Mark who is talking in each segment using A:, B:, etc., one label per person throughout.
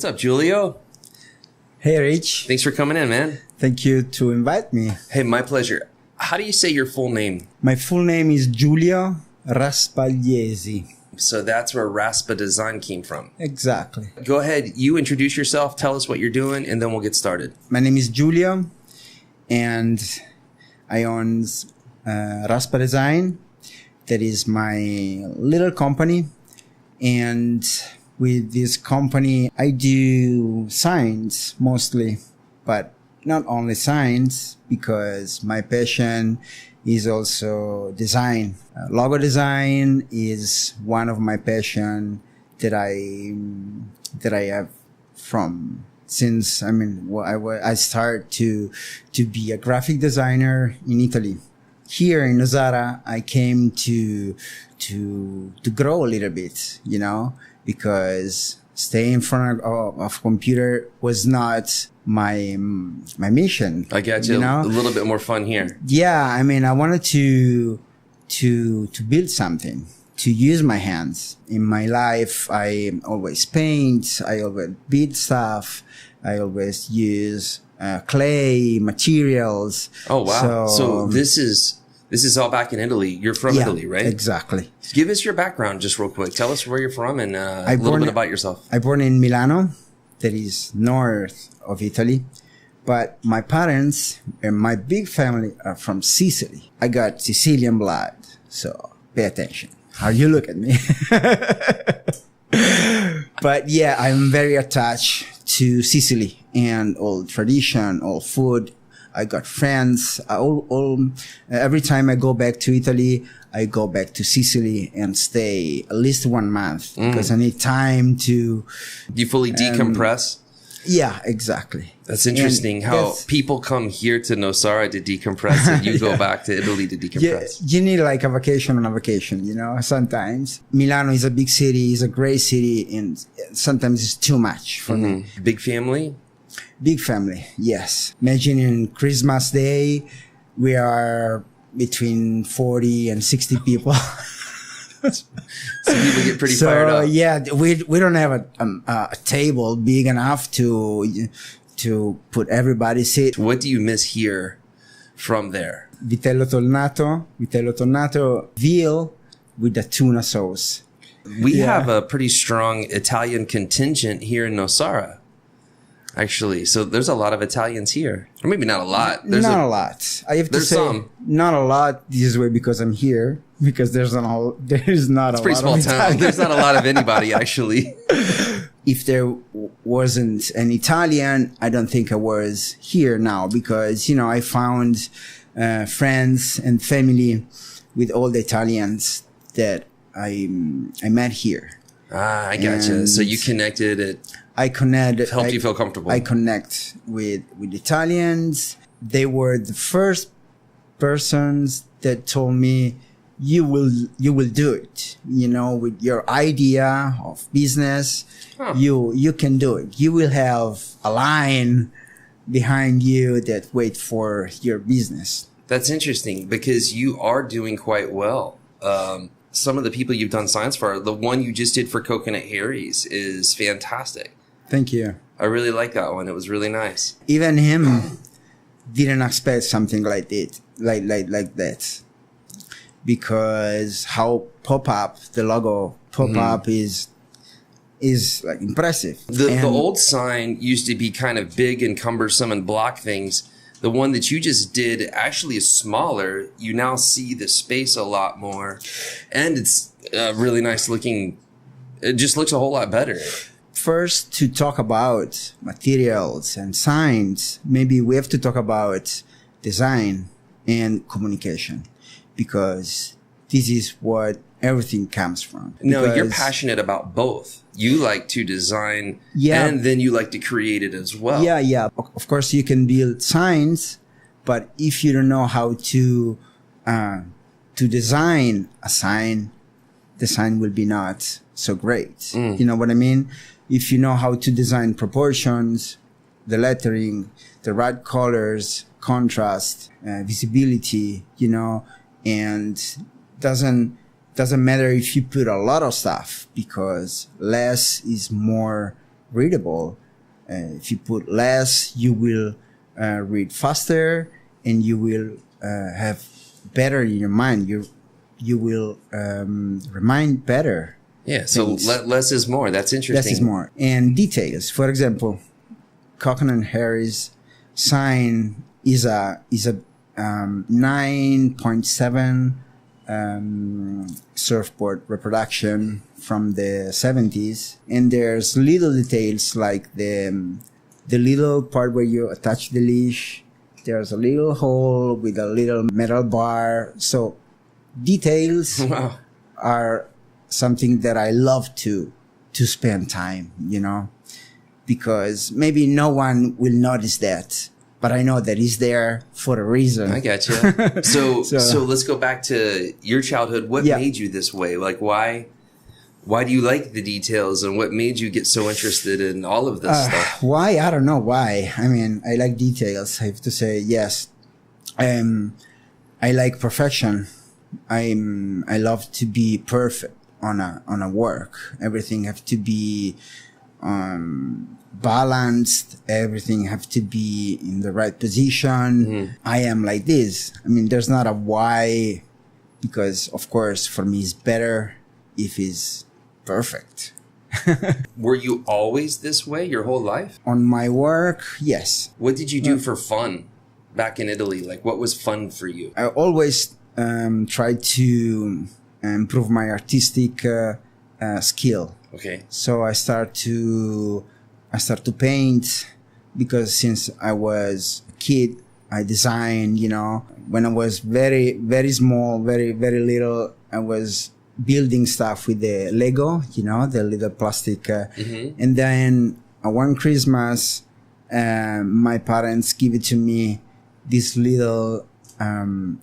A: What's up, Giulio?
B: Hey, Rich.
A: Thanks for coming in, man.
B: Thank you to invite me.
A: Hey, my pleasure. How do you say your full name?
B: My full name is Giulio Raspa.
A: So that's where Raspa Design came from.
B: Exactly.
A: Go ahead. You introduce yourself. Tell us what you're doing, and then we'll get started.
B: My name is Giulio, and I own Raspa Design. That is my little company. And with this company, I do signs mostly, but not only signs, because my passion is also design. Logo design is one of my passion that I have from since I started to be a graphic designer in Italy. Here in Nosara, I came to grow a little bit, because staying in front of computer was not my mission.
A: I got you. A little bit more fun here.
B: Yeah, I wanted to build something, to use my hands. In my life, I always paint, I always build stuff, I always use clay materials.
A: Oh wow! So this is all back in Italy. You're from Italy, right?
B: Exactly.
A: Give us your background just real quick. Tell us where you're from and a little bit about yourself.
B: I born in Milano, that is north of Italy. But my parents and my big family are from Sicily. I got Sicilian blood, so pay attention how you look at me. But yeah, I'm very attached to Sicily and all tradition, all food. I got friends. Every time I go back to Italy, I go back to Sicily and stay at least 1 month because I need time to.
A: Do you fully decompress?
B: Yeah, exactly.
A: That's interesting how people come here to Nosara to decompress and you go back to Italy to decompress.
B: Yeah, you need like a vacation on a vacation, sometimes. Milano is a big city, is a great city, and sometimes it's too much for me.
A: Big family?
B: Big family, yes. Imagine in Christmas Day, we are between 40 and 60 people.
A: So people get pretty fired up.
B: Yeah, we don't have a table big enough to put everybody sit.
A: What do you miss here from there?
B: Vitello tonnato, veal with the tuna sauce.
A: We have a pretty strong Italian contingent here in Nosara. Actually, so there's a lot of Italians here. Or maybe not a lot.
B: Not a lot. I have to say,
A: some.
B: Not a lot this way because I'm here. Because there's not a lot.
A: It's a pretty small town. There's not a lot of anybody, actually.
B: If there wasn't an Italian, I don't think I was here now. Because, I found friends and family with all the Italians that I met here.
A: Ah, I gotcha. So you connected it. Helped you feel comfortable.
B: I connect with Italians. They were the first persons that told me, you will do it. With your idea of business, you can do it. You will have a line behind you that wait for your business.
A: That's interesting because you are doing quite well. Some of the people you've done signs for, the one you just did for Coconut Harry's is fantastic.
B: Thank you.
A: I really like that one. It was really nice.
B: Even him didn't expect something like that. Because how the logo pop-up is like impressive.
A: The old sign used to be kind of big and cumbersome and block things. The one that you just did actually is smaller. You now see the space a lot more. And it's really nice looking. It just looks a whole lot better.
B: First, to talk about materials and signs, maybe we have to talk about design and communication. Because this is what everything comes from.
A: No, you're passionate about both. You like to design and then you like to create it as well.
B: Yeah. Of course, you can build signs, but if you don't know how to design a sign, the sign will be not so great. You know what I mean? If you know how to design proportions, the lettering, the right colors, contrast, visibility, and doesn't matter if you put a lot of stuff because less is more readable. If you put less, you will read faster, and you will have better in your mind. You will remind better.
A: Yeah, so less is more. That's interesting.
B: Less is more. And details. For example, Coconut Harris sign is a 9.7 surfboard reproduction from the 70s, and there's little details like the little part where you attach the leash. There's a little hole with a little metal bar. So details
A: Wow.
B: are something that I love to spend time, because maybe no one will notice that, but I know that it's there for a reason.
A: I got you. So let's go back to your childhood. What made you this way? Like, why do you like the details, and what made you get so interested in all of this stuff?
B: Why? I don't know why. I mean, I like details. I have to say, yes. I like perfection. I love to be perfect on a work. Everything have to be balanced. Everything have to be in the right position. Mm-hmm. I am like this. I mean, there's not a why, because of course for me it's better if it's perfect.
A: Were you always this way your whole life?
B: On my work, yes.
A: What did you do for fun back in Italy? Like, what was fun for you?
B: I always tried to improve my artistic skill.
A: Okay.
B: So I start to paint, because since I was a kid, I designed, when I was very, very small, very, very little, I was building stuff with the Lego, the little plastic. And then one Christmas, my parents give it to me, these little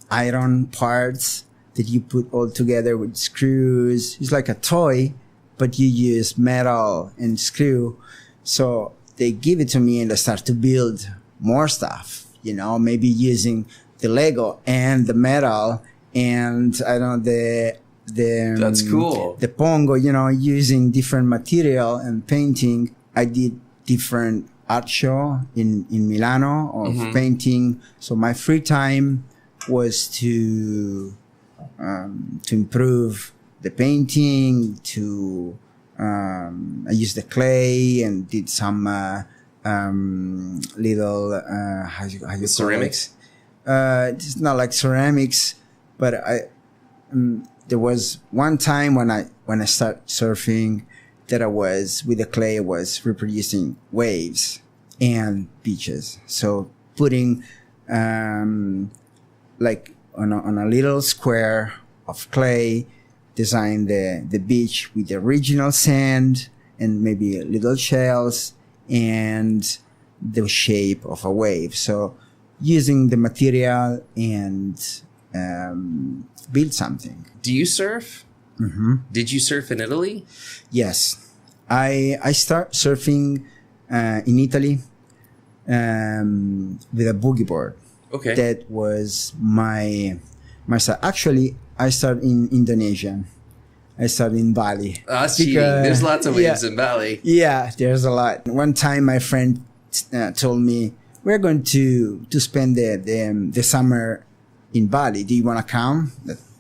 B: iron parts that you put all together with screws. It's like a toy, but you use metal and screw. So they give it to me, and I start to build more stuff, maybe using the Lego and the metal, and I don't know,
A: that's cool.
B: The Pongo, using different material and painting. I did different art show in Milano of painting. So my free time was to improve the painting. I used the clay and did some little how you
A: ceramics.
B: It's not like ceramics, but there was one time when I started surfing that I was with the clay. I was reproducing waves and beaches. So putting like on a little square of clay, design the beach with the original sand and maybe little shells and the shape of a wave. So using the material and build something.
A: Do you surf?
B: Mm-hmm.
A: Did you surf in Italy?
B: Yes. I start surfing in Italy with a boogie board.
A: Okay.
B: That was my start. Actually, I started in Indonesia. I started in Bali.
A: That's cheating. There's lots of waves in Bali.
B: Yeah, there's a lot. One time my friend told me, we're going to spend the summer in Bali. Do you want to come?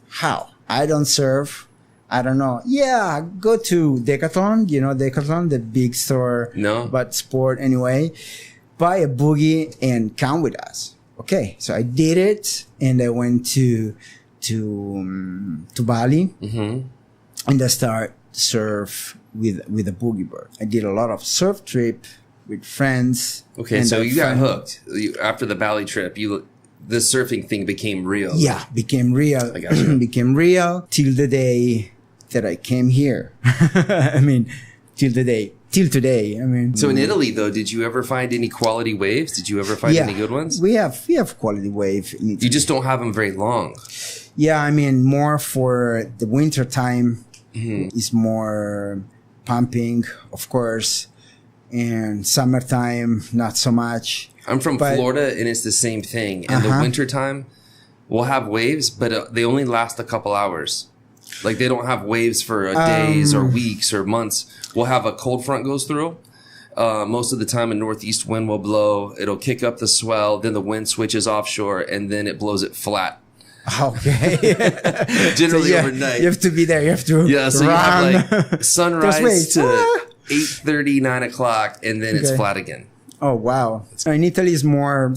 B: How? I don't surf. I don't know. Yeah, go to Decathlon. Decathlon, the big store.
A: No.
B: But sport anyway. Buy a boogie and come with us. Okay, so I did it, and I went to Bali, and I started surf with a boogie board. I did a lot of surf trip with friends.
A: Okay, so you got hooked after the Bali trip. The surfing thing became real.
B: Yeah, became real.
A: I got you.
B: Became real till the day that I came here. I mean, till today. I mean.
A: So in Italy, though, did you ever find any quality waves? Did you ever find any good ones?
B: We have quality wave in Italy.
A: You just don't have them very long.
B: Yeah, I mean, more for the winter time is more pumping, of course, and summertime not so much.
A: I'm from Florida, and it's the same thing. In the wintertime, we'll have waves, but they only last a couple hours. Like, they don't have waves for days or weeks or months. We'll have a cold front goes through, most of the time a northeast wind will blow. It'll kick up the swell, then the wind switches offshore, and then it blows it flat.
B: Okay.
A: Generally
B: So,
A: overnight.
B: You have to be there. You have to
A: So you
B: run.
A: have like sunrise to 8:30, 9 o'clock, and then it's
B: Okay.
A: flat again.
B: Oh, wow. In Italy is more,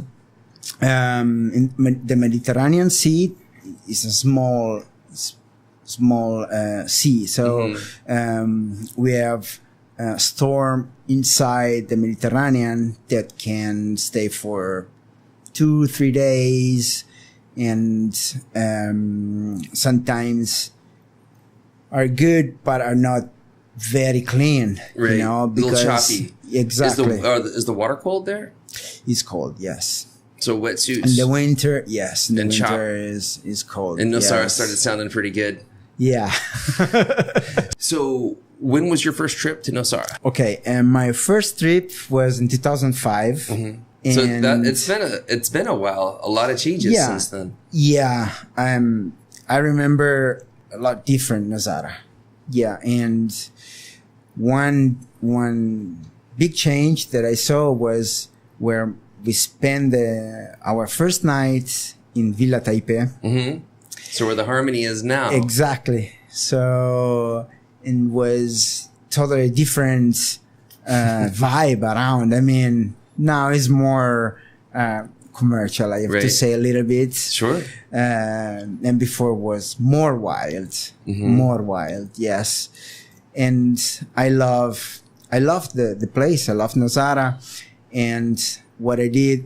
B: the Mediterranean Sea is a small sea. So, we have a storm inside the Mediterranean that can stay for 2-3 days, and sometimes are good but are not very clean.
A: Right.
B: You know,
A: A little
B: because
A: choppy.
B: exactly
A: Is the water cold there?
B: it's cold. Yes,
A: So wetsuits.
B: in the winter, yes, in the
A: And
B: winter is cold.
A: And Nosara
B: yes.
A: started sounding pretty good.
B: Yeah.
A: So when was your first trip to Nosara?
B: Okay, and my first trip was in 2005. And
A: So it's been a while. A lot of changes
B: Yeah.
A: since then.
B: yeah, I remember a lot different Nosara. Yeah, and one big change that I saw was where we spent our first night in Villa Taipei.
A: So where the Harmony is now.
B: Exactly. So it was totally different vibe around. I mean, now it's more commercial, I have to
A: Right.
B: say a little bit.
A: Sure.
B: And before was more wild, more wild. Yes. And I love the place. I love Nosara. And what I did,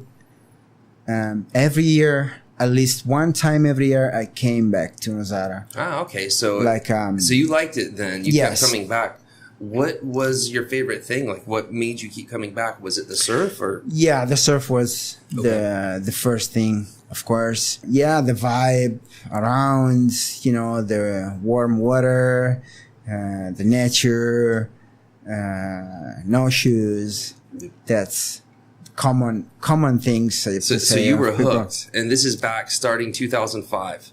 B: every year, at least one time every year, I came back to Nosara.
A: Ah, okay. So
B: Like,
A: so you liked it then. You
B: yes.
A: kept coming back. What was your favorite thing? Like what made you keep coming back? Was it the surf or?
B: Yeah, the surf was the first thing, of course. Yeah, the vibe around, you know, the warm water, the nature, no shoes. That's common things. I have to
A: So
B: say
A: you
B: of
A: were
B: people.
A: hooked, and this is back starting 2005.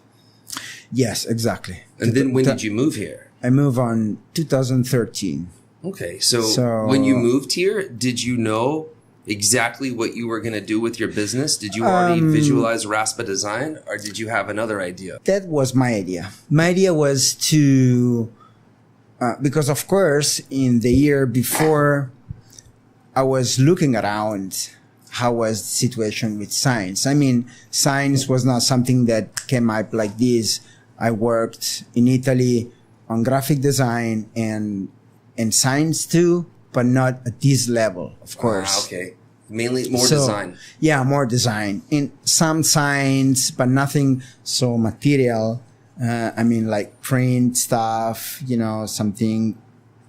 B: Yes, exactly.
A: And then when did you move here?
B: I moved on 2013.
A: Okay, so
B: So-
A: when you moved here, did you know exactly what you were going to do with your business? Did you already visualize Raspa Design, or did you have another idea?
B: That was my idea. My idea was to, because of course, in the year before, I was looking around how was the situation with science. I mean, science was not something that came up like this. I worked in Italy on graphic design and science too, but not at this level, of course.
A: Ah, okay. Mainly more
B: So,
A: design.
B: Yeah, more design. In some science, but nothing so material. I mean, like print stuff, you know, something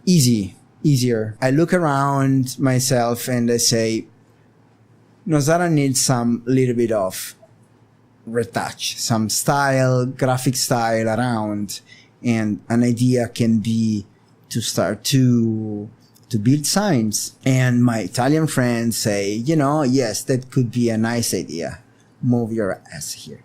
B: easier. I look around myself and I say, Nosara needs some little bit of retouch, some style, graphic style around. And an idea can be to start to build signs. And my Italian friends say, you know, yes, that could be a nice idea. Move your ass here.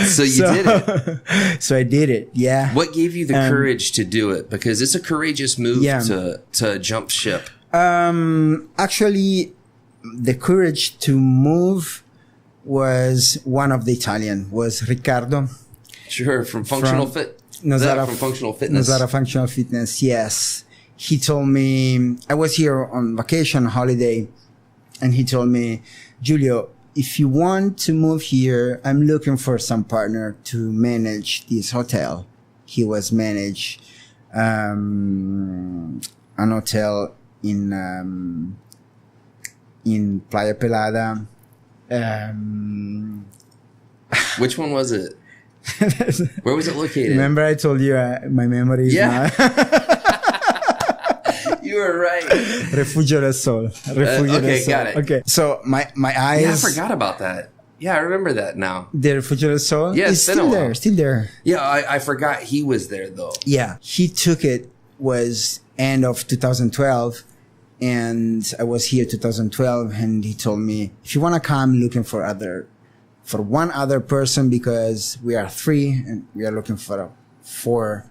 A: So you did it.
B: So I did it. Yeah.
A: What gave you the courage to do it? Because it's a courageous move
B: Yeah.
A: to jump ship.
B: Actually, the courage to move was one of the Italian, was Riccardo.
A: Sure, from Functional
B: Nosara
A: from Functional Fitness.
B: Nosara Functional Fitness, yes. He told me, I was here on vacation, holiday, and he told me, Giulio, if you want to move here, I'm looking for some partner to manage this hotel. He was manage an hotel in Playa Pelada.
A: Which one was it? Where was it located?
B: Remember I told you my memory is
A: Yeah.
B: not...
A: You were right.
B: Refugio del Sol. Refugio
A: okay,
B: del Sol.
A: got it.
B: Okay, so my eyes...
A: Yeah, I forgot about that. Yeah, I remember that now.
B: The Refugio del Sol?
A: Yeah,
B: it's
A: it's been a while.
B: still there.
A: Yeah, I forgot he was there though.
B: Yeah, he took it, was end of 2012, and I was here 2012, and he told me, if you want to come, looking for one other person, because we are three, and we are looking for four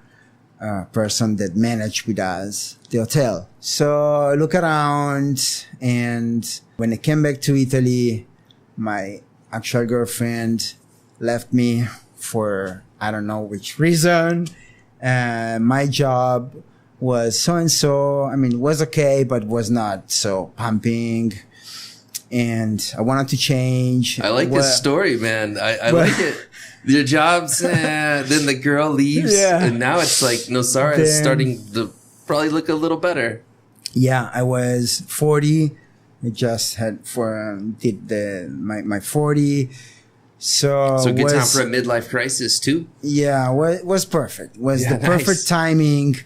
B: person that managed with us the hotel. So I look around, and when I came back to Italy, my actual girlfriend left me for I don't know which reason. My job was so-and-so. I mean, it was okay, but was not so pumping. And I wanted to change.
A: I like this story, man. I like it. Your job's, then the girl leaves, and now it's like Nosara is starting to probably look a little better.
B: Yeah, I was 40. I just had did my 40. So
A: good time for a midlife crisis too.
B: Yeah, was perfect. Was the perfect timing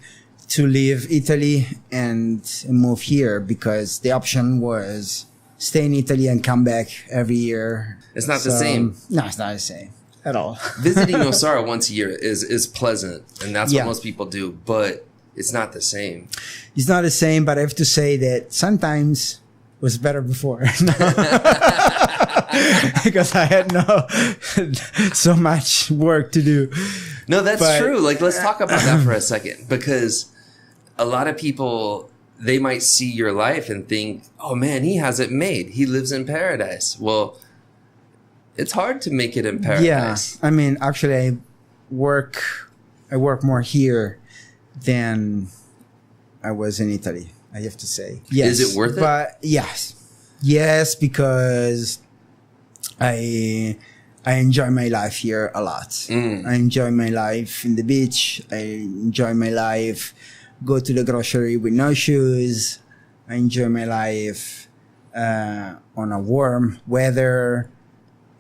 B: to leave Italy and move here, because the option was stay in Italy and come back every year.
A: It's not the same.
B: No, it's not the same at all.
A: Visiting Nosara once a year is pleasant, and that's what most people do, but it's not the same.
B: It's not the same, but I have to say that sometimes it was better before. Because I had so much work to do.
A: No, that's true. Like, let's talk about that for a second, because a lot of people, they might see your life and think, oh man, he has it made. He lives in paradise. Well, it's hard to make it in paradise.
B: Yeah. I mean, actually, I work more here than I was in Italy, I have to say. Yes.
A: Is it worth it?
B: But yes, because I enjoy my life here a lot. I enjoy my life in the beach. I enjoy my life go to the grocery with no shoes. I enjoy my life on a warm weather,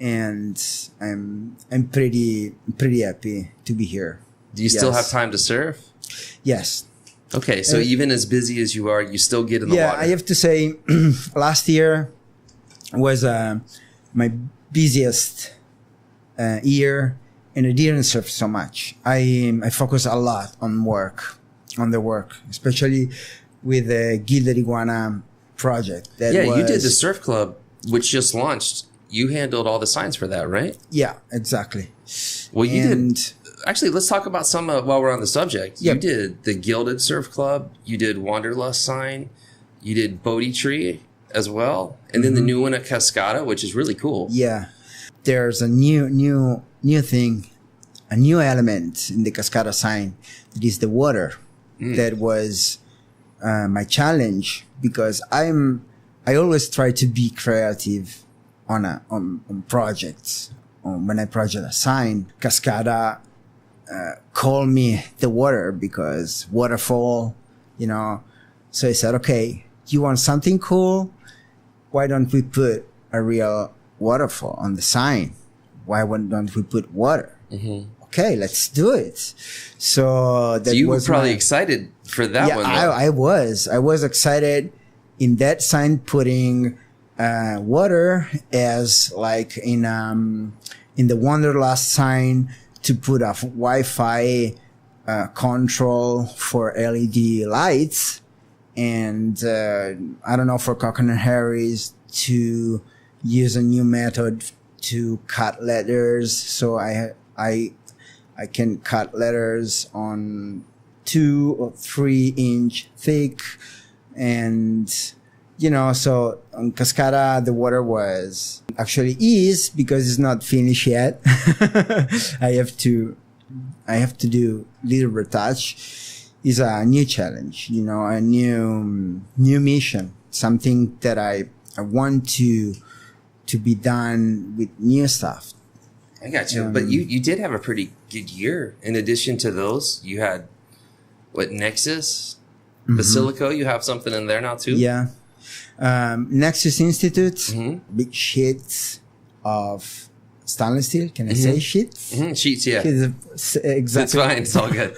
B: and I'm pretty happy to be here.
A: Do you still have time to surf?
B: Yes.
A: Okay, so even as busy as you are, you still get in the water.
B: Yeah, I have to say, last year was my busiest year, and I didn't surf so much. I focus a lot on the work, especially with the Gilda Iguana project.
A: You did the surf club, which just launched. You handled all the signs for that, right?
B: Yeah, exactly.
A: Well, you did. Actually, let's talk about some while we're on the subject.
B: Yep.
A: You did the Gilded Surf Club. You did Wanderlust sign. You did Bodhi Tree as well. And then the new one at Cascada, which is really cool.
B: Yeah. There's a new thing, a new element in the Cascada sign. That is the water. That was my challenge, because I always try to be creative on projects. When I project a sign, Cascada call me the water, because waterfall, So I said, okay, you want something cool? Why don't we put a real waterfall on the sign? Why don't we put water? Okay, let's do it. So that
A: you were probably excited for that one.
B: Yeah, I was excited in that sign, putting water as like in the Wanderlust sign, to put a Wi-Fi control for LED lights, and I don't know, for Coconut Harris to use a new method to cut letters. So I can cut letters on 2 or 3 inch thick, and so on Cascada, the water was is, because it's not finished yet. I have to do little retouch. It's a new challenge, a new mission, something that I want to be done with new stuff.
A: I got you. But you did have a pretty good year. In addition to those, you had Nexus, Basilico. You have something in there now too.
B: Yeah. Nexus Institute, big sheets of stainless steel. Can I say sheets?
A: Sheets, yeah.
B: Exactly.
A: It's fine. It's all good.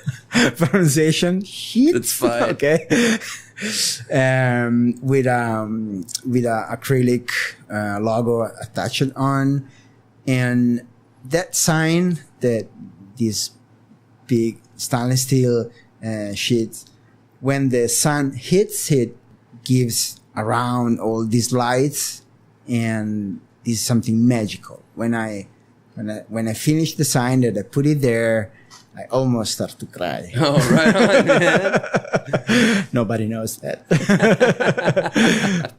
B: Pronunciation, sheets.
A: It's fine.
B: Okay. With a acrylic logo attached on, and that sign, that this big stainless steel sheet, when the sun hits it, gives around all these lights, and this is something magical. When I finish the sign, that I put it there, I almost start to cry.
A: Oh, right on, man.
B: Nobody knows that.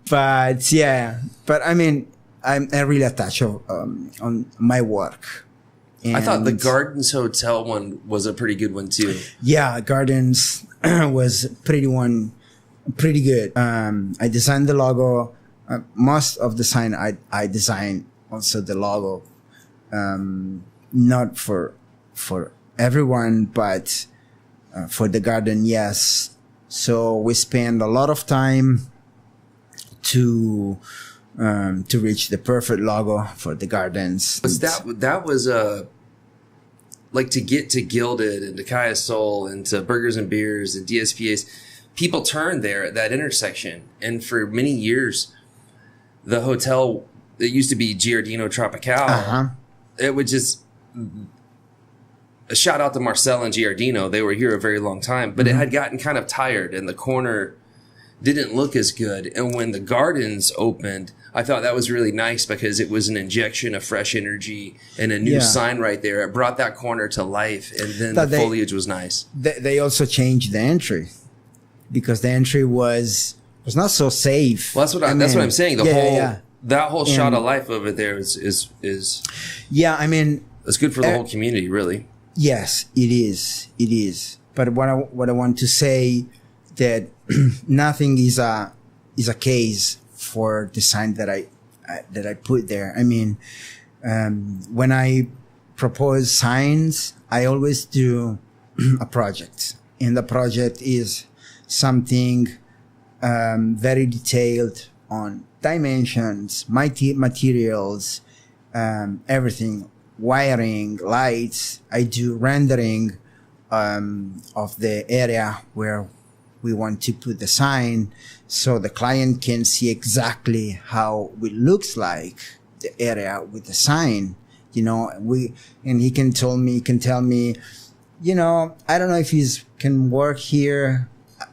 B: But yeah, but I mean, I really attach on my work. And
A: I thought the Gardens Hotel one was a pretty good one too.
B: Yeah, Gardens was pretty good. I designed the logo. Most of the sign I designed also the logo. Not for everyone, but for the garden, yes. So we spend a lot of time to reach the perfect logo for the gardens.
A: Was that was like to get to Gilded and to Kaya Soul and to Burgers and Beers and DSPAs, people turned there at that intersection. And for many years, the hotel that used to be Giardino Tropical, it would just, a shout out to Marcel and Giardino. They were here a very long time, but it had gotten kind of tired and the corner didn't look as good. And when the gardens opened, I thought that was really nice because it was an injection of fresh energy and a new sign right there. It brought that corner to life, and then the foliage was nice.
B: They also changed the entry because the entry was not so safe.
A: Well, that's what I'm saying. That whole shot of life over there is
B: yeah. I mean,
A: it's good for the whole community, really.
B: Yes, it is. It is. But what I want to say that nothing is a case for the sign that I put there. I mean, when I propose signs, I always do a project, and the project is something very detailed on dimensions, materials, everything, wiring, lights. I do rendering of the area where we want to put the sign, so the client can see exactly how it looks like, the area with the sign. You know, he can tell me, you know, I don't know if he's can work here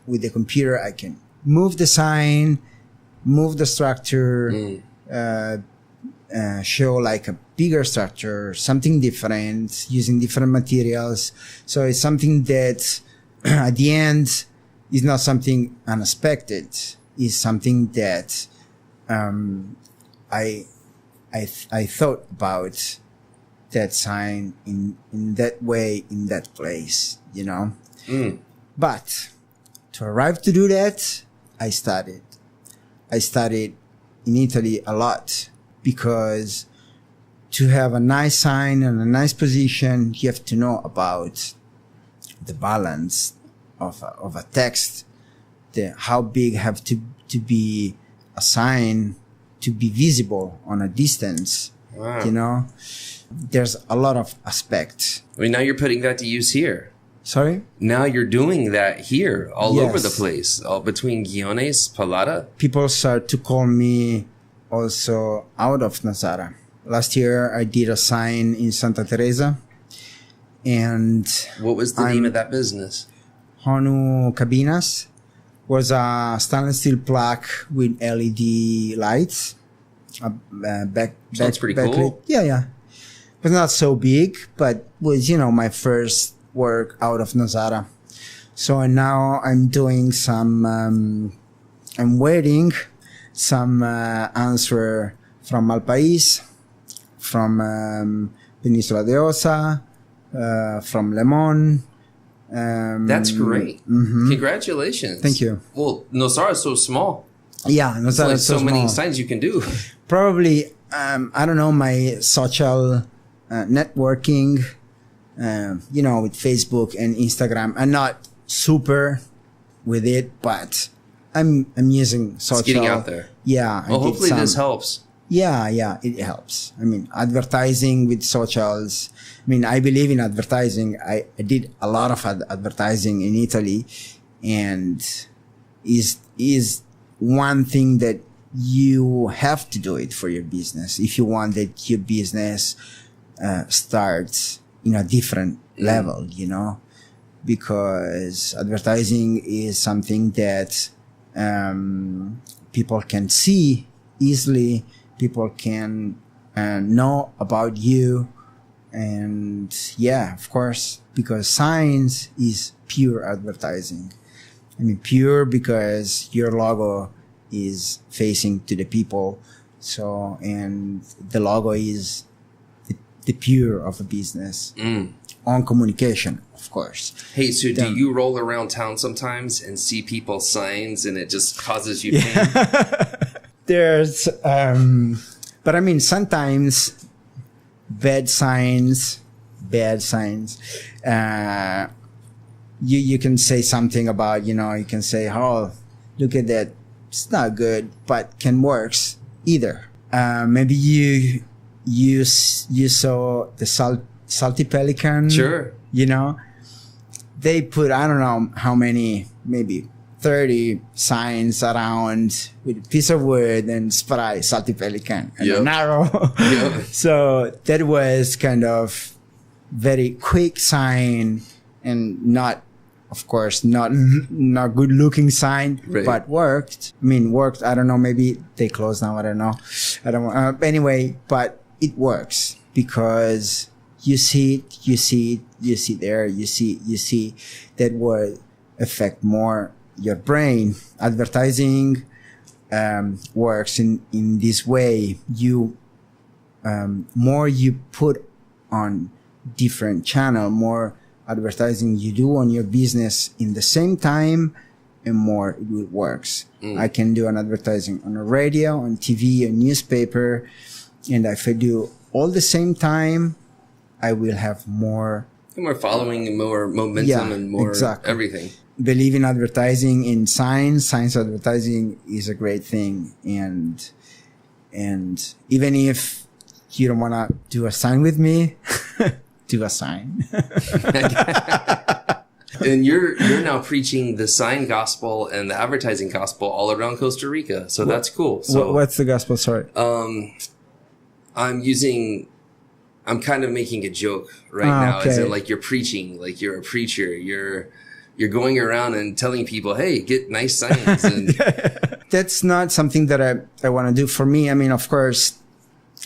B: with the computer. I can move the sign, move the structure, show like a bigger structure, something different, using different materials. So it's something that at the end is not something unexpected. It's something that I thought about that sign in that way, in that place, you know. But to arrive to do that, I studied in Italy a lot, because to have a nice sign and a nice position, you have to know about the balance of a text, how big have to be a sign to be visible on a distance.
A: Wow.
B: You know, there's a lot of aspects.
A: I mean, now you're putting that to use here.
B: Sorry?
A: Now you're doing that here, all over the place, all between Guiones, Palada.
B: People start to call me also out of Nosara. Last year, I did a sign in Santa Teresa. And
A: what was the name of that business?
B: Honu Cabinas. Was a stainless steel plaque with LED lights.
A: Sounds pretty cool.
B: Yeah. It was not so big, but was, you know, my first work out of Nosara. So now I'm doing some, I'm waiting some answer from Malpais, from Peninsula de Osa, from Lemon.
A: That's great. Congratulations.
B: Thank you.
A: Well, Nosara is so small.
B: Yeah, Nosara is
A: so many
B: small.
A: signs you can do.
B: Probably, I don't know, my social networking, you know, with Facebook and Instagram. I'm not super with it, but I'm using social.
A: It's getting out there.
B: Yeah.
A: Well, hopefully this helps.
B: Yeah, it helps. I mean, advertising with socials. I mean, I believe in advertising. I did a lot of advertising in Italy, and is one thing that you have to do it for your business if you want that your business starts in a different level, you know, because advertising is something that people can see easily. People can know about you And yeah, of course, because signs is pure advertising. I mean, pure because your logo is facing to the people. So, and the logo is the pure of a business on communication, of course.
A: Hey, so do you roll around town sometimes and see people's signs and it just causes you pain?
B: There's, but I mean, sometimes bad signs, you can say something about, you know, you can say, oh, look at that. It's not good, but can works either. Maybe you saw the salty pelican.
A: Sure.
B: You know, they put, I don't know how many, maybe 30 signs around with a piece of wood and spray salty pelican and an arrow.
A: Yep.
B: So that was kind of very quick sign and not, of course, not good looking sign,
A: right.
B: But worked. I mean, worked. I don't know. Maybe they closed now. I don't know. Anyway, but it works because you see there, you see that will affect more your brain. Advertising works in this way. You more you put on different channel, more advertising you do on your business in the same time, and more it will works. I can do an advertising on a radio, on TV, a newspaper, and if I do all the same time, I will have more
A: following and more momentum and more everything.
B: Believe in advertising, in science advertising is a great thing, and even if you don't want to do a sign with me, do a sign.
A: And you're now preaching the sign gospel and the advertising gospel all around Costa Rica. So that's cool. So
B: what's the gospel? Sorry.
A: I'm kind of making a joke right now.
B: Okay.
A: As in, like, you're preaching, like you're a preacher. You're going around and telling people, hey, get nice signs. And
B: that's not something that I want to do for me. I mean, of course,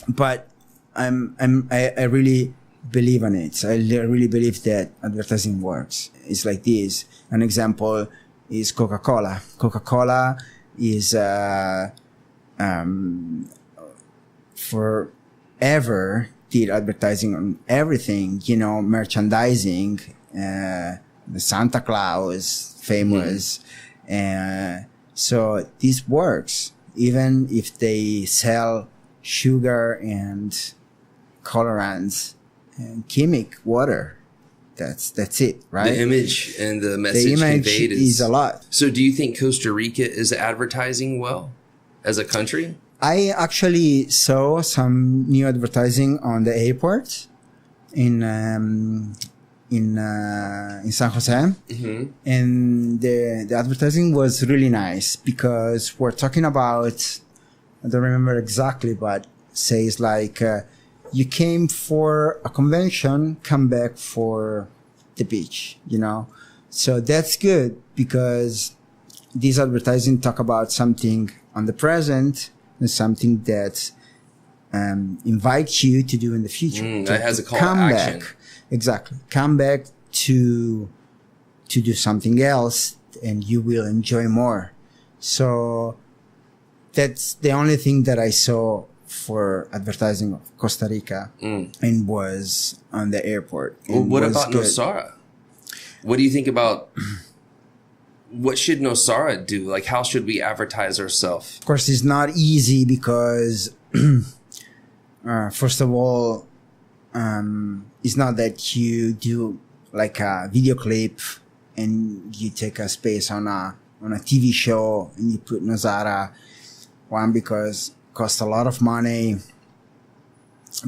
B: but I really believe in it. I really believe that advertising works. It's like this. An example is Coca-Cola. Coca-Cola is forever did advertising on everything, you know, merchandising, the Santa Claus famous. So this works. Even if they sell sugar and colorants and chemic water, that's it, right?
A: The image and the message conveyed
B: is a lot.
A: So do you think Costa Rica is advertising well as a country?
B: I actually saw some new advertising on the airport in San Jose, and the advertising was really nice because we're talking about, I don't remember exactly, but says like you came for a convention, come back for the beach, you know. So that's good because this advertising talk about something on the present and something that invites you to do in the future.
A: That has a call to action.
B: Back. Exactly. Come back to do something else and you will enjoy more. So that's the only thing that I saw for advertising of Costa Rica and was on the airport.
A: Well, what about Nosara? What do you think about what should Nosara do? Like, how should we advertise ourselves?
B: Of course, it's not easy because first of all, it's not that you do like a video clip and you take a space on a TV show and you put Nosara. One, because it costs a lot of money,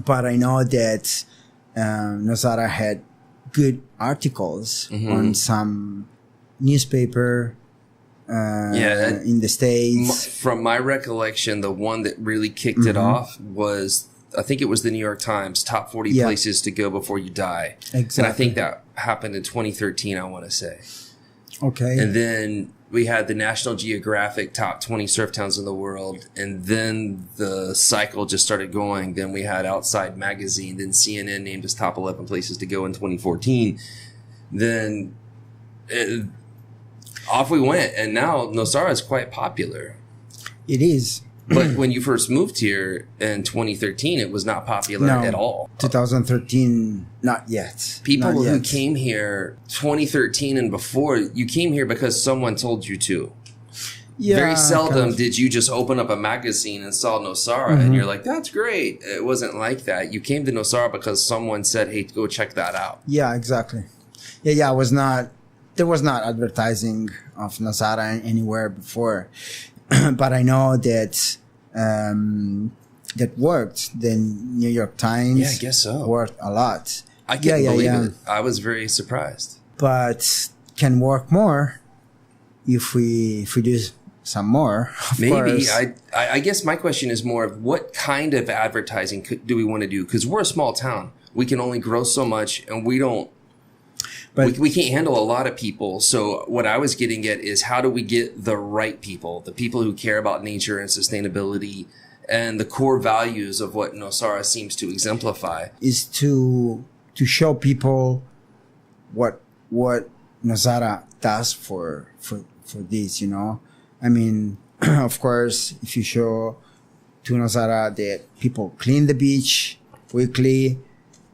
B: but I know that Nosara had good articles on some newspaper in the States.
A: From my recollection, the one that really kicked it off was, I think it was the New York Times, top 40 places to go before you die.
B: Exactly.
A: And I think that happened in 2013, I want to say.
B: Okay.
A: And then we had the National Geographic top 20 surf towns in the world. And then the cycle just started going. Then we had Outside Magazine. Then CNN named us top 11 places to go in 2014. Then off we went. And now Nosara is quite popular.
B: It is.
A: But when you first moved here in 2013, it was not popular at all.
B: 2013, not yet.
A: People
B: Not
A: who
B: yet.
A: came here 2013 and before, you came here because someone told you to.
B: Yeah,
A: Very seldom
B: kind of.
A: did you just open up a magazine and saw Nosara and you're like, that's great. It wasn't like that. You came to Nosara because someone said, hey, go check that out.
B: Yeah, exactly. Yeah, there was not advertising of Nosara anywhere before. But I know that that worked. The New York Times
A: Yeah, I guess so.
B: worked a lot.
A: I can't believe it. I was very surprised.
B: But can work more if we do some more. Of
A: Maybe.
B: course.
A: I guess my question is more of what kind of advertising do we want to do? Because we're a small town. We can only grow so much and we don't.
B: But
A: We can't handle a lot of people. So what I was getting at is how do we get the right people, the people who care about nature and sustainability and the core values of what Nosara seems to exemplify.
B: is to show people what Nosara does for this, you know. I mean, of course, if you show to Nosara that people clean the beach weekly,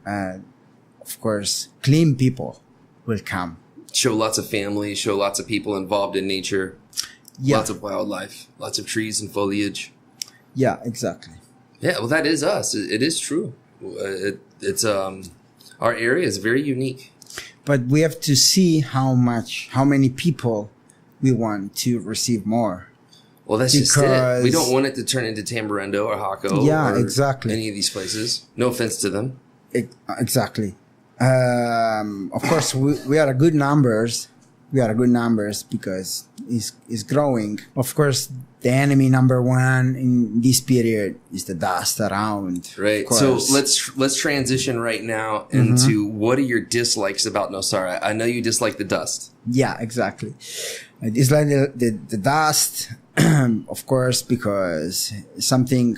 B: of course, clean people will come.
A: Show lots of family, show lots of people involved in nature,
B: Yeah,
A: lots of wildlife, lots of trees and foliage.
B: yeah, exactly.
A: Yeah, well, that is us. It is true. It's our area is very unique.
B: But we have to see how many people we want to receive more.
A: Well, that's just it.
B: Because-
A: We don't want it to turn into Tamburendo or Hako
B: Yeah,
A: or
B: exactly.
A: any of these places. No offense to them.
B: Exactly. Of course, we are a good numbers. We are a good numbers because it's growing. Of course, the enemy number one in this period is the dust around.
A: Right.
B: Of
A: So
B: course.
A: let's transition right now into what are your dislikes about Nosara? I know you dislike the dust.
B: Yeah, exactly. It's like the dust, of course, because it's something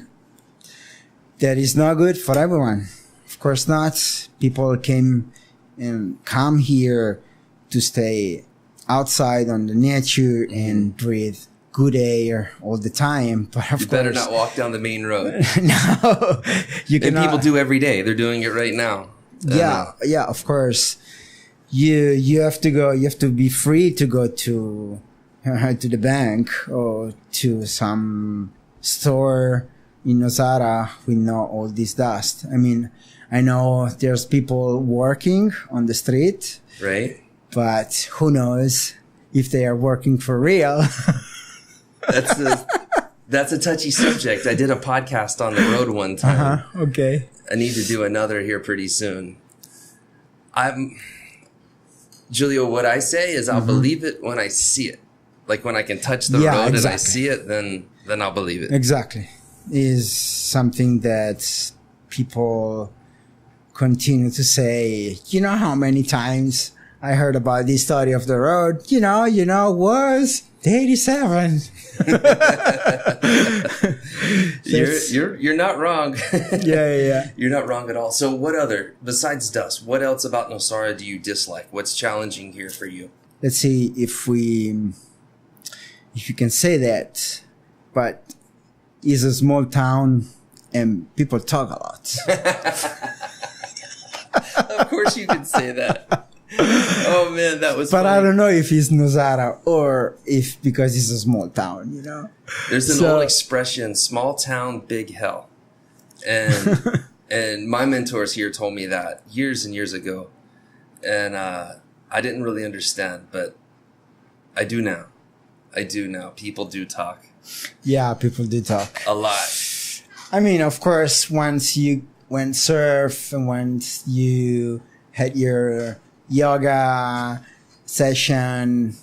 B: that is not good for everyone. Of course not. People come here to stay outside on the nature and breathe good air all the time. But of
A: You
B: course,
A: better not walk down the main road.
B: no, you
A: And
B: cannot.
A: people do every day. They're doing it right now.
B: Yeah, of course. You have to go. You have to be free to go to the bank or to some store in Nosara. We know all this dust. I mean, I know there's people working on the street,
A: Right?
B: but who knows if they are working for real?
A: That's a touchy subject. I did a podcast on the road one time.
B: Okay.
A: I need to do another here pretty soon. Giulio, what I say is I'll believe it when I see it. Like when I can touch the
B: Yeah,
A: road and I
B: exactly.
A: see it, then I'll believe it.
B: Exactly. Is something that people continue to say. You know how many times I heard about this story of the road? You know, was 87.
A: You're not wrong.
B: Yeah.
A: You're not wrong at all. So what other, besides dust, what else about Nosara do you dislike? What's challenging here for you?
B: Let's see if you can say that, but it's a small town and people talk a lot.
A: Of course you can say that. Oh man, that was
B: But
A: funny.
B: I don't know if it's Nosara or if because it's a small town, you know.
A: There's an
B: So-
A: old expression, small town, big hell. And and my mentors here told me that years and years ago. And I didn't really understand, but I do now. People do talk
B: Yeah, people do talk.
A: a lot.
B: I mean, of course, once you went surf and once you had your yoga session,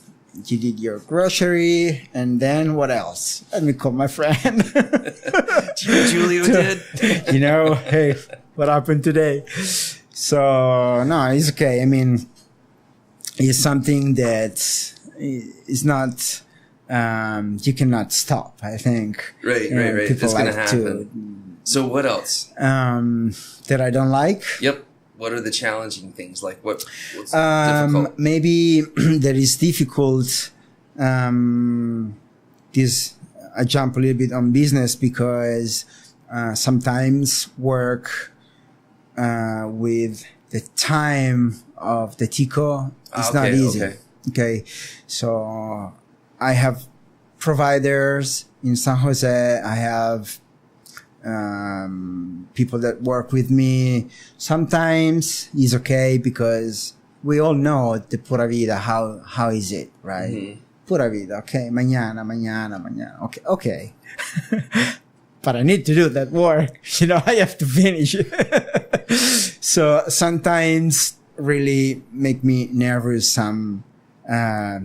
B: you did your grocery, and then what else? Let me call my friend.
A: Giulio did.
B: You know, hey, what happened today? So, no, it's okay. I mean, it's something that it's not. You cannot stop. I think.
A: Right. It's gonna happen. So what else?
B: That I don't like.
A: Yep. What are the challenging things? Like what's difficult?
B: Maybe that is difficult. This I jump a little bit on business because sometimes work with the time of the Tico is not easy. Okay, so I have providers in San Jose. I have people that work with me. Sometimes it's okay because we all know the pura vida. How is it, right? Mm-hmm. Pura vida. Okay, mañana. Okay. But I need to do that work. I have to finish. So sometimes really make me nervous. Some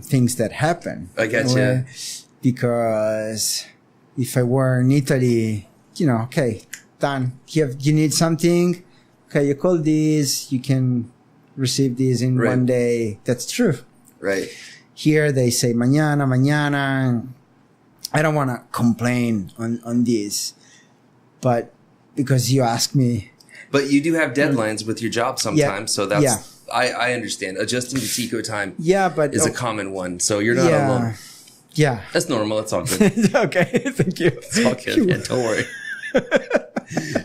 B: things that happen.
A: I get you.
B: Because if I were in Italy, okay, done. You need something. Okay, you call this. You can receive this in one day. That's true.
A: Right.
B: Here they say mañana. I don't want to complain on this, but because you ask me.
A: But you do have deadlines with your job sometimes, so that's I understand. Adjusting to Tico time is a common one, so you're not alone. Yeah. That's normal. It's all good.
B: Okay, thank you.
A: It's all good, man. Don't worry.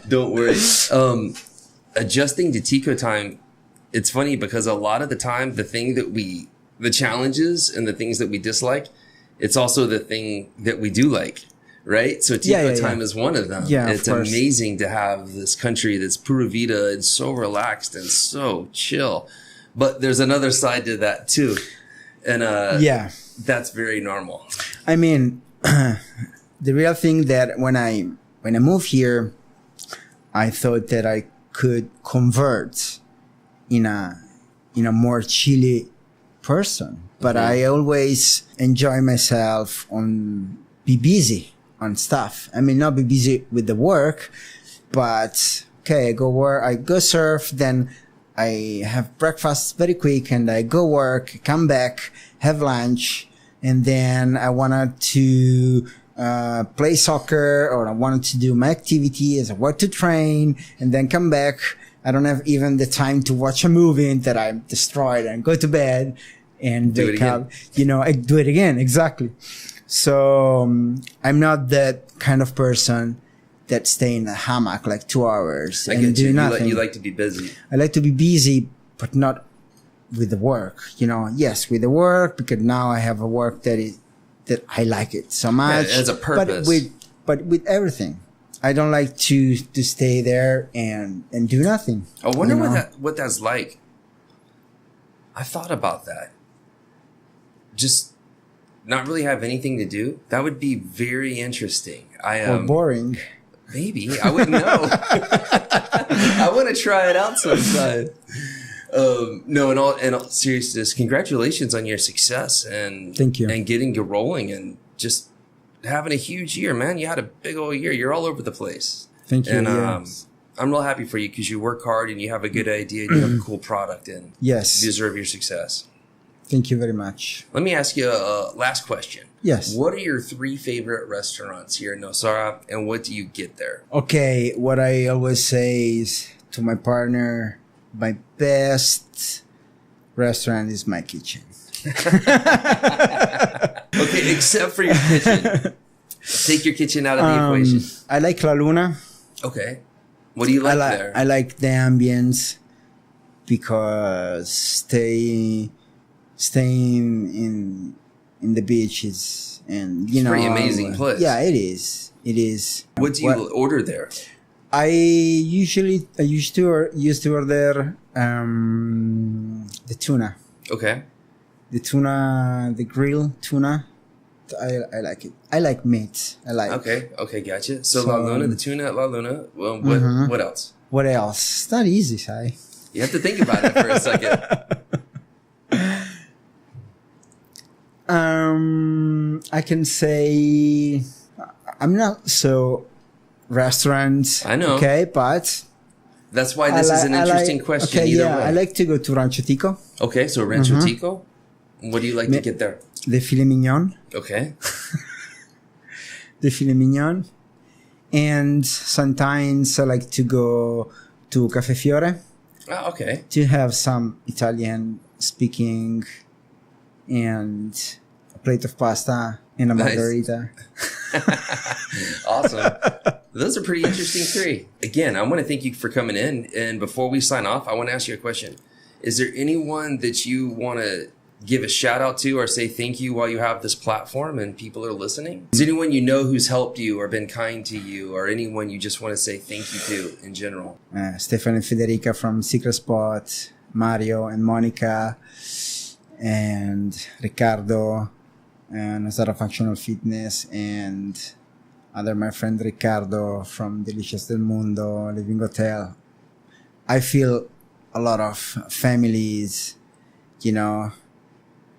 A: Don't worry. Adjusting to Tico time, it's funny because a lot of the time, the challenges and the things that we dislike, it's also the thing that we do like, right? So Tico time is one of them. Yeah, it's amazing to have this country that's pura vida and so relaxed and so chill. But there's another side to that too. And that's very normal.
B: I mean, the real thing that when I moved here, I thought that I could convert in a more chilly person, but I always enjoy myself be busy on stuff. I mean, not be busy with the work, but okay, I go work, I go surf, then I have breakfast very quick and I go work, come back, have lunch, and then I wanted to play soccer, or I wanted to do my activities, I want to train, and then come back. I don't have even the time to watch a movie that I'm destroyed and go to bed and wake up. I do it again. Exactly. So I'm not that kind of person that stay in a hammock like 2 hours and do nothing.
A: You like to be busy.
B: I like to be busy, but not with the work. Yes, with the work, because now I have a work that I like it so much.
A: Yeah, it has a purpose.
B: But with everything. I don't like to stay there and do nothing.
A: I wonder what that's like. I thought about that. Just not really have anything to do. That would be very interesting.
B: Or boring.
A: Maybe. I wouldn't know. I want to try it out sometime. No, in all seriousness, congratulations on your success and
B: thank you,
A: and getting you rolling and just having a huge year, man. You had a big old year. You're all over the place.
B: Thank you.
A: And I'm real happy for you because you work hard and you have a good idea and you have a cool product and you deserve your success.
B: Thank you very much.
A: Let me ask you a last question.
B: Yes.
A: What are your 3 favorite restaurants here in Nosara and what do you get there?
B: Okay. What I always say is to my partner, my best restaurant is my kitchen.
A: Okay, except for your kitchen. Take your kitchen out of the equation.
B: I like La Luna.
A: Okay. What do you like there?
B: I like the ambience because staying in the beaches and
A: it's a pretty amazing place.
B: Yeah, it is. It is.
A: What do you order there?
B: I used to order the tuna.
A: Okay.
B: The grilled tuna. I like it. I like meat.
A: Okay, gotcha. So La Luna, the tuna at La Luna. Well, what else?
B: What else? It's not easy, Sai.
A: You have to think about it for a second.
B: I can say I'm not so restaurants.
A: I know.
B: Okay, but
A: that's why this is an interesting question.
B: Okay,
A: either way.
B: I like to go to Rancho Tico.
A: Okay, so Rancho Tico. What do you like to get there?
B: the filet mignon.
A: Okay.
B: The filet mignon. And sometimes I like to go to Caffè Fiore.
A: Oh, okay.
B: To have some Italian speaking and a plate of pasta and a margarita.
A: Awesome. Those are pretty interesting three. Again, I want to thank you for coming in. And before we sign off, I want to ask you a question. Is there anyone that you want to give a shout out to or say thank you while you have this platform and people are listening? Is anyone you know who's helped you or been kind to you, or anyone you just want to say thank you to in general?
B: Stefano and Federica from Secret Spot, Mario and Monica, and Riccardo and Nosara Functional Fitness, and my friend Riccardo from Delicious del Mundo, Living Hotel. I feel a lot of families, you know,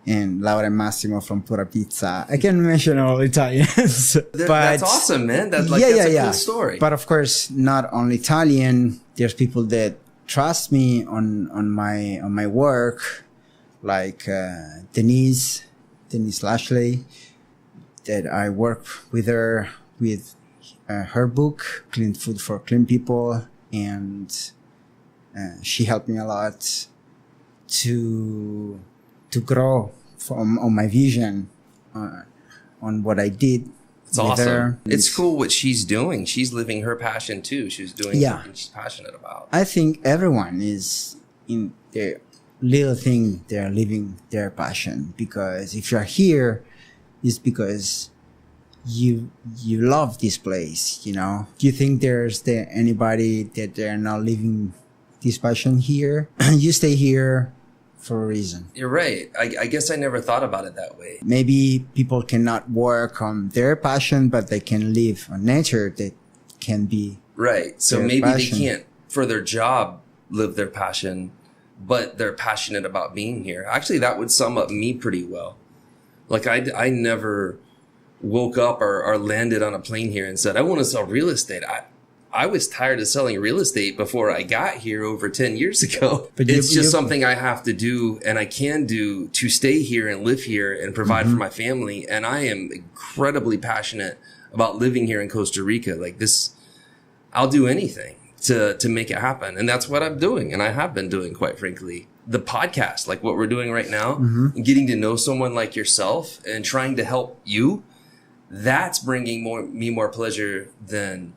B: and Laura and Massimo from Pura Pizza. I can mention all Italians. But
A: that's awesome, man. That's a cool story.
B: But of course, not only Italian. There's people that trust me on my work, like Denise Lashley, that I work with her with her book, Clean Food for Clean People, and she helped me a lot to grow on my vision, on what I did.
A: It's awesome. It's cool what she's doing. She's living her passion too. She's doing something she's passionate about.
B: I think everyone is in their little thing. They're living their passion, because if you're here, it's because you love this place. You know. Do you think there's anybody that they're not living this passion here? You stay here for a reason.
A: You're right. I guess I never thought about it that way.
B: Maybe people cannot work on their passion, but they can live on nature that can be
A: right. So maybe passion. They can't, for their job, live their passion, but they're passionate about being here. Actually, that would sum up me pretty well. Like I never woke up or landed on a plane here and said, I want to sell real estate. I was tired of selling real estate before I got here over 10 years ago. But it's just something I have to do and I can do to stay here and live here and provide for my family. And I am incredibly passionate about living here in Costa Rica. Like this, I'll do anything to make it happen. And that's what I'm doing. And I have been doing, quite frankly. The podcast, like what we're doing right now, getting to know someone like yourself and trying to help you, that's bringing me more pleasure than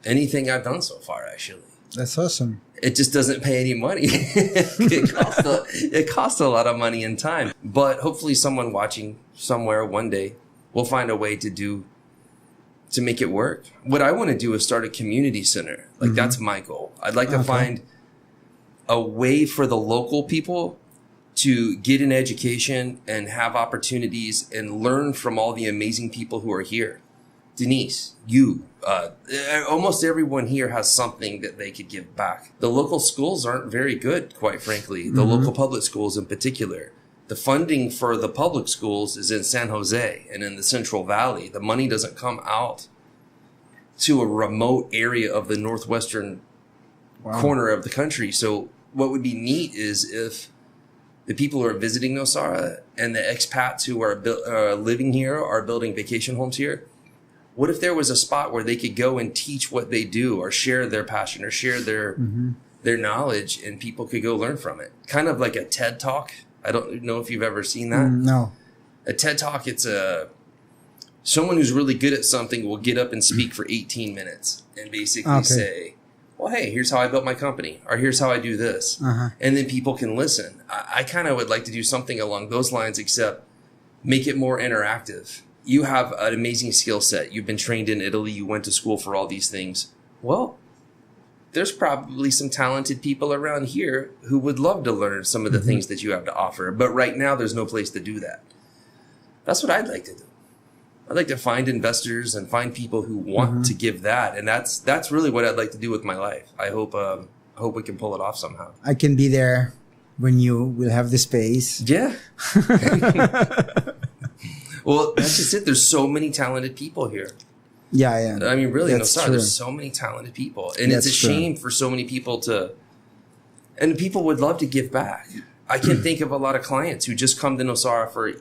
A: anything I've done so far, actually.
B: That's awesome.
A: It just doesn't pay any money. It costs a lot of money and time. But hopefully someone watching somewhere one day will find a way to make it work. What I want to do is start a community center. Like that's my goal. I'd like to find a way for the local people to get an education and have opportunities and learn from all the amazing people who are here. Denise, you, almost everyone here has something that they could give back. The local schools aren't very good, quite frankly. The local public schools in particular. The funding for the public schools is in San Jose and in the Central Valley. The money doesn't come out to a remote area of the northwestern corner of the country. So what would be neat is if the people who are visiting Nosara and the expats who are living here are building vacation homes here. What if there was a spot where they could go and teach what they do or share their passion or share their knowledge and people could go learn from it? Kind of like a TED Talk. I don't know if you've ever seen that.
B: No.
A: A TED Talk, it's someone who's really good at something will get up and speak for 18 minutes and basically say, well, hey, here's how I built my company, or here's how I do this. And then people can listen. I kind of would like to do something along those lines, except make it more interactive. You have an amazing skill set. You've been trained in Italy. You went to school for all these things. Well, there's probably some talented people around here who would love to learn some of the things that you have to offer. But right now, there's no place to do that. That's what I'd like to do. I'd like to find investors and find people who want to give that. And that's really what I'd like to do with my life. I hope we can pull it off somehow.
B: I can be there when you will have the space.
A: Yeah. Well, that's just it. There's so many talented people here.
B: Yeah.
A: I mean, really, Nosara, there's so many talented people. And it's a shame for so many people and people would love to give back. I can think of a lot of clients who just come to Nosara for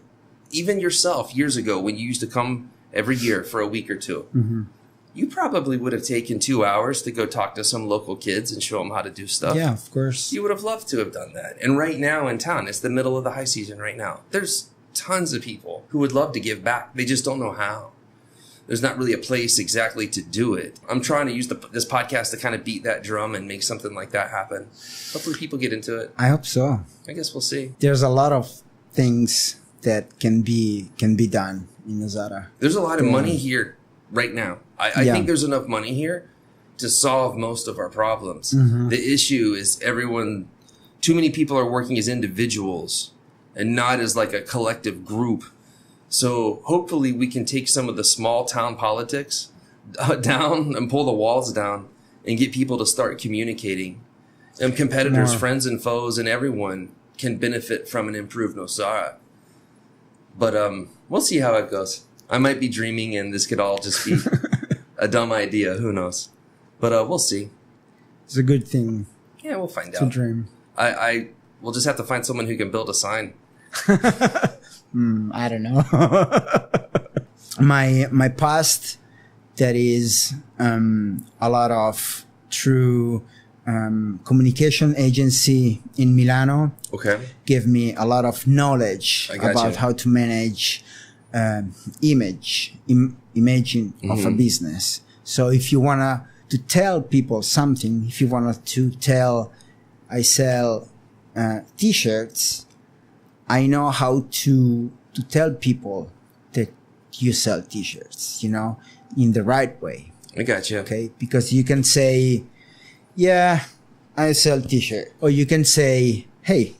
A: even yourself years ago when you used to come every year for a week or two, you probably would have taken 2 hours to go talk to some local kids and show them how to do stuff.
B: Yeah, of course.
A: You would have loved to have done that. And right now in town, it's the middle of the high season right now. There's tons of people who would love to give back. They just don't know how. There's not really a place exactly to do it. I'm trying to use this podcast to kind of beat that drum and make something like that happen. Hopefully people get into it.
B: I hope so.
A: I guess we'll see.
B: There's a lot of things that can be done in Nosara.
A: There's a lot of money here right now. I think there's enough money here to solve most of our problems. The issue is too many people are working as individuals and not as like a collective group. So hopefully we can take some of the small town politics down and pull the walls down and get people to start communicating. And competitors, friends and foes, and everyone can benefit from an improved Nosara. But we'll see how it goes. I might be dreaming and this could all just be a dumb idea. Who knows? But we'll see.
B: It's a good thing.
A: Yeah, we'll find out.
B: It's a dream.
A: We'll just have to find someone who can build a sign.
B: I don't know. my past, that is a lot of through communication agency in Milano.
A: Okay.
B: Gave me a lot of knowledge about how to manage imaging of a business. So if you wanna to tell people something, if you wanna to tell, I sell t-shirts, I know how to tell people that you sell t-shirts, in the right way.
A: I got you.
B: Okay, because you can say, yeah, I sell t-shirt, or you can say, hey,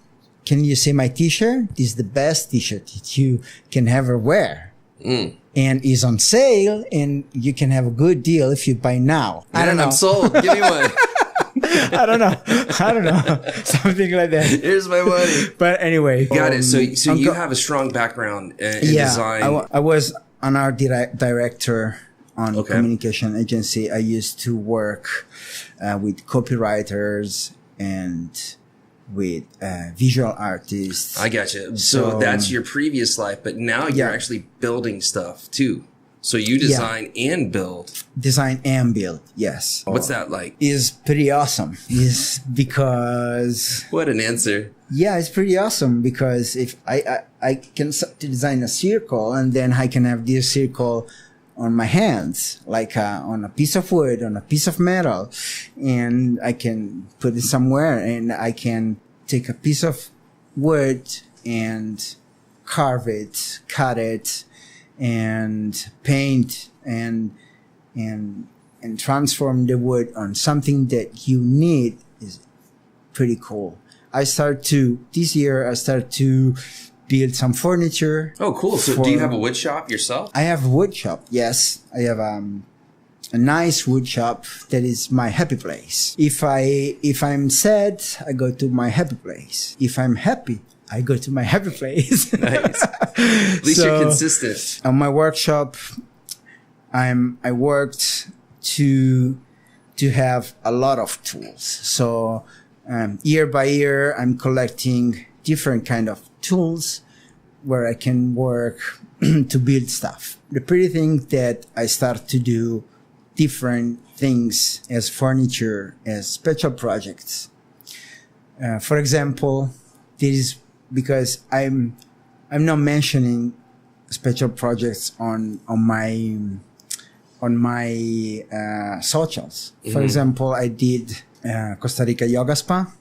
B: can you see my t-shirt? This is the best t-shirt that you can ever wear. And is on sale, and you can have a good deal if you buy now. I don't know.
A: I'm sold. Give me one.
B: I don't know. Something like that.
A: Here's my money.
B: But anyway.
A: Got it. So you have a strong background in design.
B: I was an art director on a communication agency. I used to work with copywriters and with visual artists.
A: I got you. So that's your previous life, but now you're actually building stuff too. So you design and build. Design and build, yes. What's that like?
B: Is pretty awesome. Is because...
A: What an answer.
B: Yeah, it's pretty awesome because if I can design a circle, and then I can have this circle on my hands, like on a piece of wood, on a piece of metal, and I can put it somewhere, and I can take a piece of wood and carve it, cut it, and paint and transform the wood on something that you need is pretty cool. This year I start to build some furniture.
A: Oh, cool. So do you have a wood shop yourself?
B: I have a wood shop. Yes. I have a nice wood shop that is my happy place. If I'm sad, I go to my happy place. If I'm happy, I go to my happy place.
A: Nice. At least you're consistent.
B: On my workshop, I worked to have a lot of tools. So year by year, I'm collecting different kind of tools where I can work to build stuff. The pretty thing that I start to do different things as furniture, as special projects. For example, this is because I'm not mentioning special projects on my socials. For example, I did Costa Rica yoga spa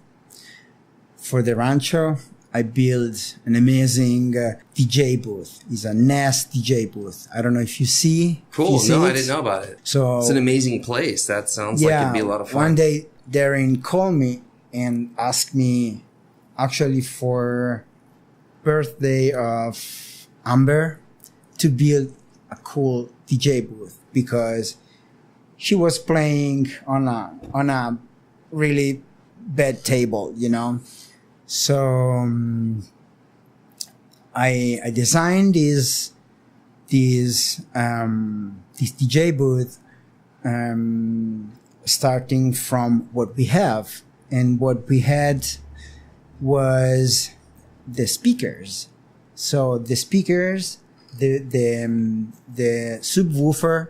B: for the rancho. I built an amazing DJ booth. It's a Nest DJ booth. I don't know if you see.
A: Cool. No, I didn't know about it.
B: So
A: it's an amazing place. That sounds like it'd be a lot of fun.
B: One day, Darren called me and asked me, actually for birthday of Amber, to build a cool DJ booth because she was playing on a really bad table, So I designed this DJ booth starting from what we have, and what we had was the speakers So the speakers, the subwoofer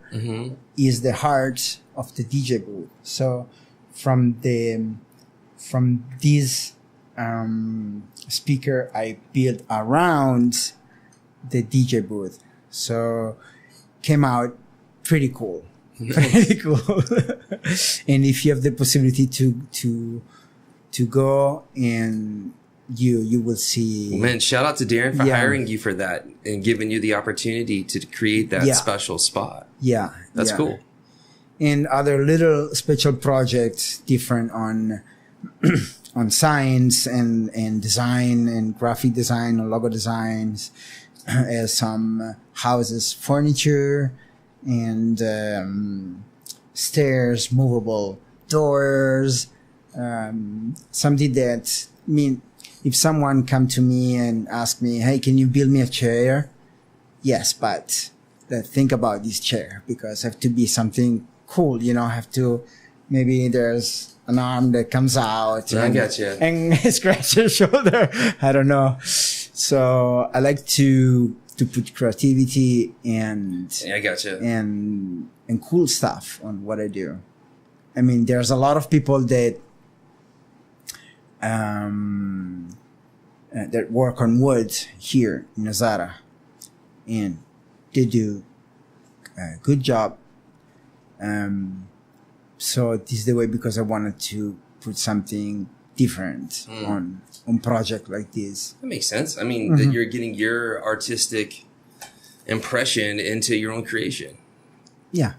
B: is the heart of the DJ booth. So from this speaker, I built around the DJ booth. So came out pretty cool. Pretty cool. And if you have the possibility to go, and you will see.
A: Man, shout out to Darren for hiring you for that and giving you the opportunity to create that special spot.
B: Yeah.
A: That's cool.
B: And other little special projects different on on signs and design and graphic design and logo designs, as some houses furniture and stairs, movable doors, something that, I mean, if someone come to me and ask me, hey, can you build me a chair? Yes, but think about this chair, because I have to be something cool, you know, I have to, maybe there's an arm that comes out and scratch your shoulder. I don't know. So I like to put creativity and and cool stuff on what I do. I mean, there's a lot of people that that work on wood here in Nosara, and they do a good job. So this is the way, because I wanted to put something different on project like this.
A: That makes sense. I mean, that you're getting your artistic impression into your own creation.
B: Yeah.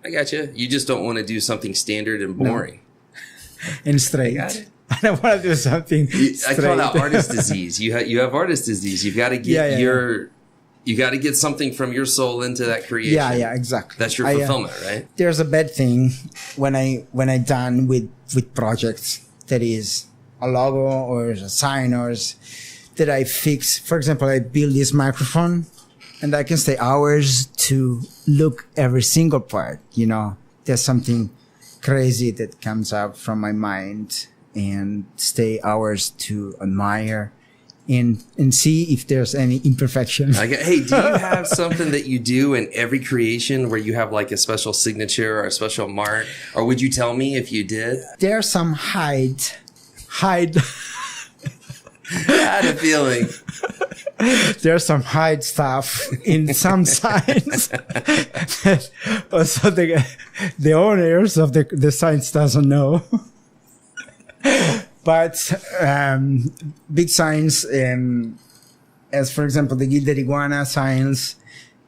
A: I got you. You just don't want to do something standard and boring.
B: No. And straight.
A: I got it.
B: I don't want to do something straight.
A: I call that artist disease. You have artist disease. You've got to get you got to get something from your soul into that creation.
B: Yeah, exactly.
A: That's your fulfillment, right?
B: There's a bad thing when I done with projects that is a logo or a sign or that I fix. For example, I build this microphone and I can stay hours to look every single part. You know, there's something crazy that comes out from my mind, and stay hours to admire and see if there's any imperfection.
A: Hey, do you have something that you do in every creation where you have like a special signature or a special mark? Or would you tell me if you did?
B: There's some hide.
A: I had a feeling.
B: There's some hide stuff in some signs. Also, the owners of the signs doesn't know. But big signs, as for example the Guild Iguana signs,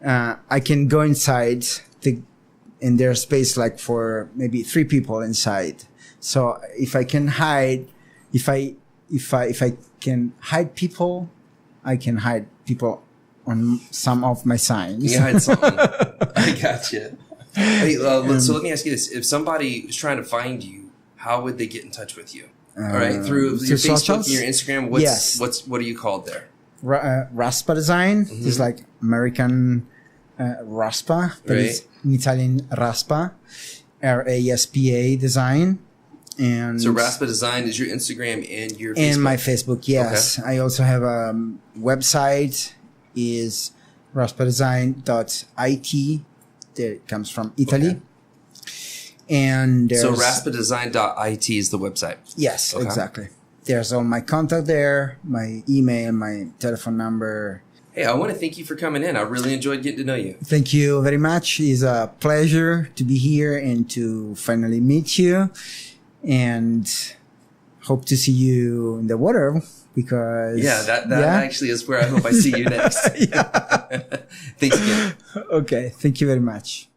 B: I can go inside and there's space like for maybe 3 people inside. So if I can hide, if I can hide people, I can hide people on some of my signs.
A: You hide something. I gotcha. Hey, so let me ask you this: if somebody is trying to find you, how would they get in touch with you? All right, through your Facebook socials? And your Instagram. What are you called there?
B: Raspa Design. It's like American Raspa, but it's in Italian Raspa, RASPA Design. And
A: so Raspa Design is your Instagram and your Facebook?
B: And my Facebook, yes. Okay. I also have a website, is raspadesign.it. That comes from Italy. Okay. And
A: so raspadesign.it is the website.
B: Yes, exactly. There's all my contact there, my email, my telephone number.
A: Hey, I want to thank you for coming in. I really enjoyed getting to know you.
B: Thank you very much. It's a pleasure to be here and to finally meet you. And hope to see you in the water, because
A: that actually is where I hope I see you next. Thanks again.
B: Okay, thank you very much.